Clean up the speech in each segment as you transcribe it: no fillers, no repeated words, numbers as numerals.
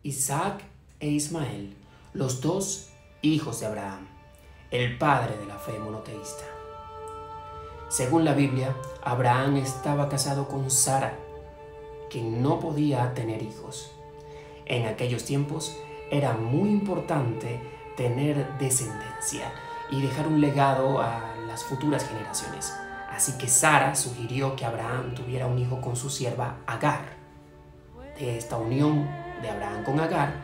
Isaac e Ismael, los dos hijos de Abraham, el padre de la fe monoteísta. Según la Biblia, Abraham estaba casado con Sara, que no podía tener hijos. En aquellos tiempos era muy importante tener descendencia y dejar un legado a las futuras generaciones. Así que Sara sugirió que Abraham tuviera un hijo con su sierva Agar. De esta unión de Abraham con Agar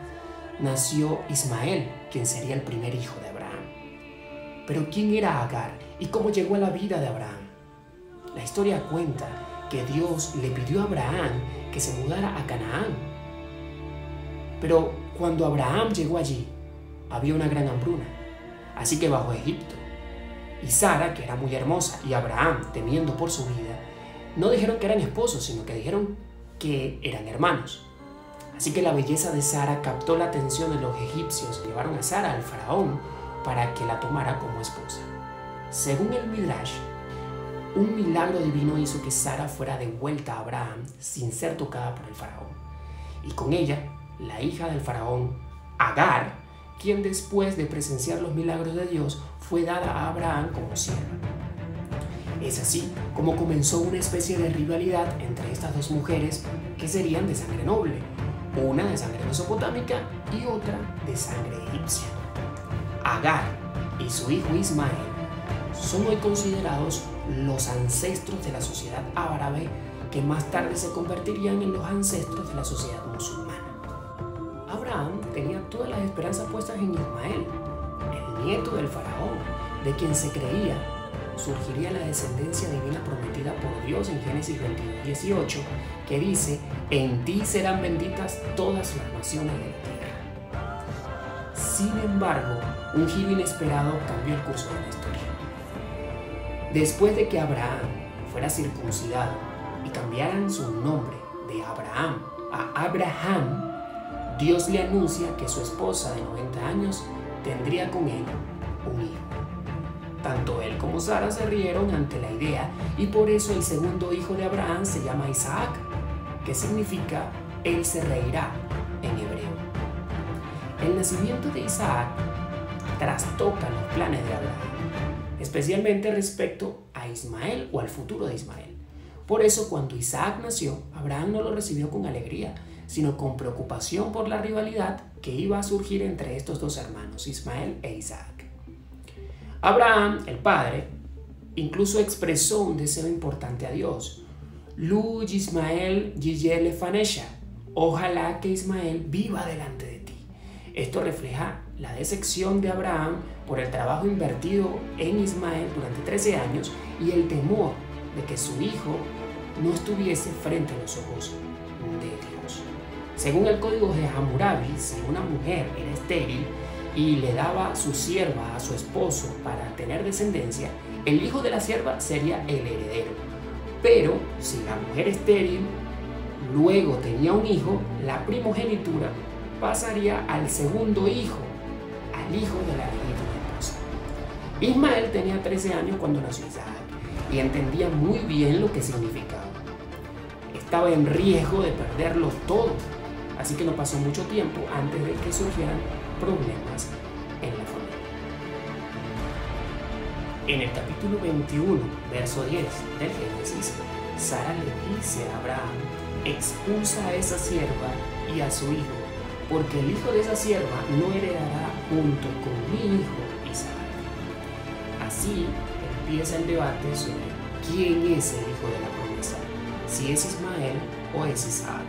nació Ismael, quien sería el primer hijo de Abraham. Pero ¿quién era Agar y cómo llegó a la vida de Abraham? La historia cuenta que Dios le pidió a Abraham que se mudara a Canaán. Pero cuando Abraham llegó allí, había una gran hambruna, así que bajó a Egipto. Y Sara, que era muy hermosa, y Abraham, temiendo por su vida, no dijeron que eran esposos, sino que dijeron que eran hermanos. Así que la belleza de Sara captó la atención de los egipcios y llevaron a Sara al faraón para que la tomara como esposa. Según el Midrash, un milagro divino hizo que Sara fuera devuelta a Abraham sin ser tocada por el faraón. Y con ella, la hija del faraón, Agar, quien después de presenciar los milagros de Dios, fue dada a Abraham como sierva. Es así como comenzó una especie de rivalidad entre estas dos mujeres que serían de sangre noble, una de sangre mesopotámica y otra de sangre egipcia. Agar y su hijo Ismael son hoy considerados los ancestros de la sociedad árabe que más tarde se convertirían en los ancestros de la sociedad musulmana. Abraham tenía todas las esperanzas puestas en Ismael, el nieto del faraón, de quien se creía surgiría la descendencia divina prometida por Dios en Génesis 22:18, que dice: en ti serán benditas todas las naciones de la tierra. Sin embargo, un giro inesperado cambió el curso de la historia. Después de que Abraham fuera circuncidado y cambiaran su nombre de Abraham a Abraham, Dios le anuncia que su esposa de 90 años tendría con él un hijo. Tanto él como Sara se rieron ante la idea y por eso el segundo hijo de Abraham se llama Isaac, que significa él se reirá en hebreo. El nacimiento de Isaac trastoca los planes de Abraham, especialmente respecto a Ismael o al futuro de Ismael. Por eso cuando Isaac nació, Abraham no lo recibió con alegría, sino con preocupación por la rivalidad que iba a surgir entre estos dos hermanos, Ismael e Isaac. Abraham, el padre, incluso expresó un deseo importante a Dios: Lu Ismael Yiyele Fanesha, ojalá que Ismael viva delante de ti. Esto refleja la decepción de Abraham por el trabajo invertido en Ismael durante 13 años y el temor de que su hijo no estuviese frente a los ojos de Dios. Según el código de Hammurabi, si una mujer era estéril y le daba su sierva a su esposo para tener descendencia, el hijo de la sierva sería el heredero. Pero si la mujer estéril luego tenía un hijo, la primogenitura pasaría al segundo hijo, al hijo de la legítima esposa. Ismael tenía 13 años cuando nació Isaac y entendía muy bien lo que significaba. Estaba en riesgo de perderlo todo, así que no pasó mucho tiempo antes de que surgieran problemas en la familia. En el capítulo 21, verso 10 del Génesis, Sara le dice a Abraham: expulsa a esa sierva y a su hijo, porque el hijo de esa sierva no heredará junto con mi hijo Isaac. Así empieza el debate sobre quién es el hijo de la promesa, si es Ismael o es Isaac.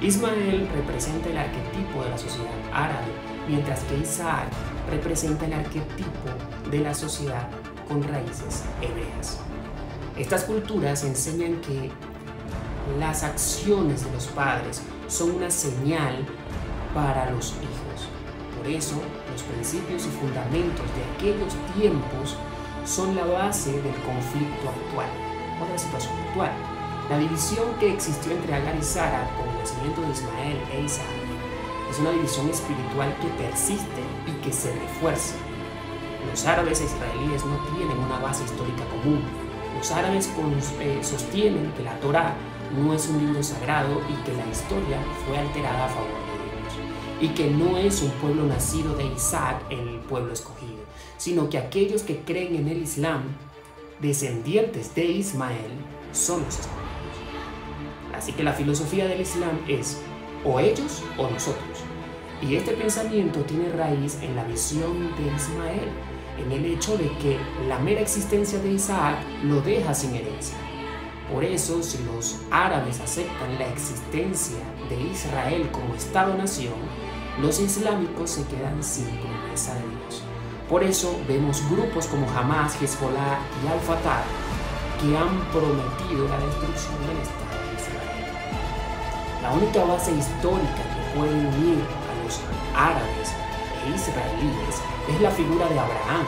Ismael representa el arquetipo de la sociedad árabe, mientras que Isaac representa el arquetipo de la sociedad con raíces hebreas. Estas culturas enseñan que las acciones de los padres son una señal para los hijos. Por eso, los principios y fundamentos de aquellos tiempos son la base del conflicto actual o de la situación actual. La división que existió entre Agar y Sara con el nacimiento de Ismael e Isaac es una división espiritual que persiste y que se refuerza. Los árabes e israelíes no tienen una base histórica común. Los árabes sostienen que la Torá no es un libro sagrado y que la historia fue alterada a favor de ellos. y que no es un pueblo nacido de Isaac, el pueblo escogido, sino que aquellos que creen en el Islam, descendientes de Ismael, son los escogidos. Así que la filosofía del Islam es o ellos o nosotros. Y este pensamiento tiene raíz en la visión de Ismael, en el hecho de que la mera existencia de Isaac lo deja sin herencia. Por eso, si los árabes aceptan la existencia de Israel como Estado-nación, los islámicos se quedan sin promesa de Dios. Por eso vemos grupos como Hamas, Hezbollah y Al-Fatah que han prometido la destrucción del Estado de Israel. La única base histórica que puede unir a los árabes e israelíes es la figura de Abraham.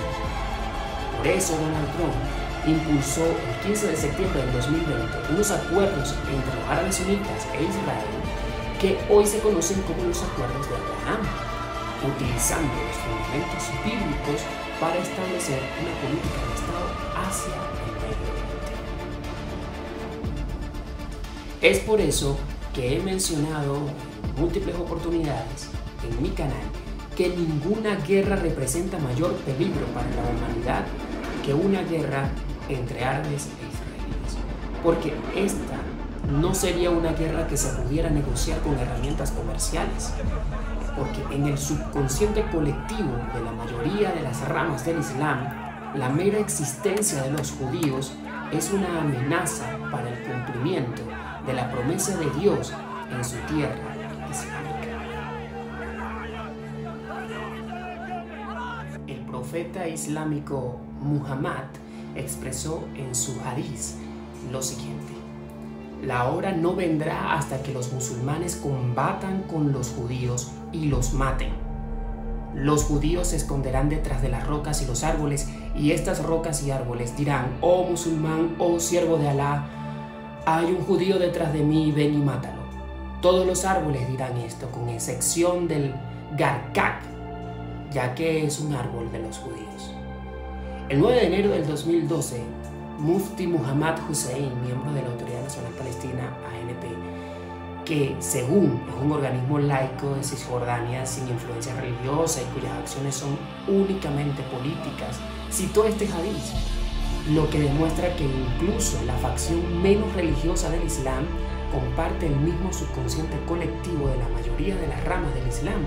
Por eso Donald Trump impulsó el 15 de septiembre del 2020 unos acuerdos entre los árabes sunitas e Israel que hoy se conocen como los acuerdos de Abraham, utilizando los fundamentos bíblicos para establecer una política de Estado hacia el Medio Oriente. Es por eso que he mencionado en múltiples oportunidades en mi canal que ninguna guerra representa mayor peligro para la humanidad que una guerra entre árabes e israelíes, porque esta no sería una guerra que se pudiera negociar con herramientas comerciales, porque en el subconsciente colectivo de la mayoría de las ramas del Islam, la mera existencia de los judíos es una amenaza para el cumplimiento de la promesa de Dios en su tierra islámica. El profeta islámico Muhammad expresó en su hadiz lo siguiente: la hora no vendrá hasta que los musulmanes combatan con los judíos y los maten. Los judíos se esconderán detrás de las rocas y los árboles, y estas rocas y árboles dirán: oh musulmán, oh siervo de Alá, hay un judío detrás de mí, ven y mátalo. Todos los árboles dirán esto, con excepción del garkak, ya que es un árbol de los judíos. El 9 de enero del 2012, Mufti Muhammad Hussein, miembro de la Autoridad Nacional Palestina, ANP, que según es un organismo laico de Cisjordania sin influencia religiosa y cuyas acciones son únicamente políticas, citó este hadiz, lo que demuestra que incluso la facción menos religiosa del Islam comparte el mismo subconsciente colectivo de la mayoría de las ramas del Islam.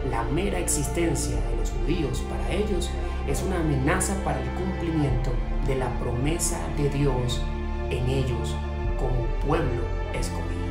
La mera existencia de los judíos para ellos es una amenaza para el cumplimiento de la promesa de Dios en ellos como pueblo escogido.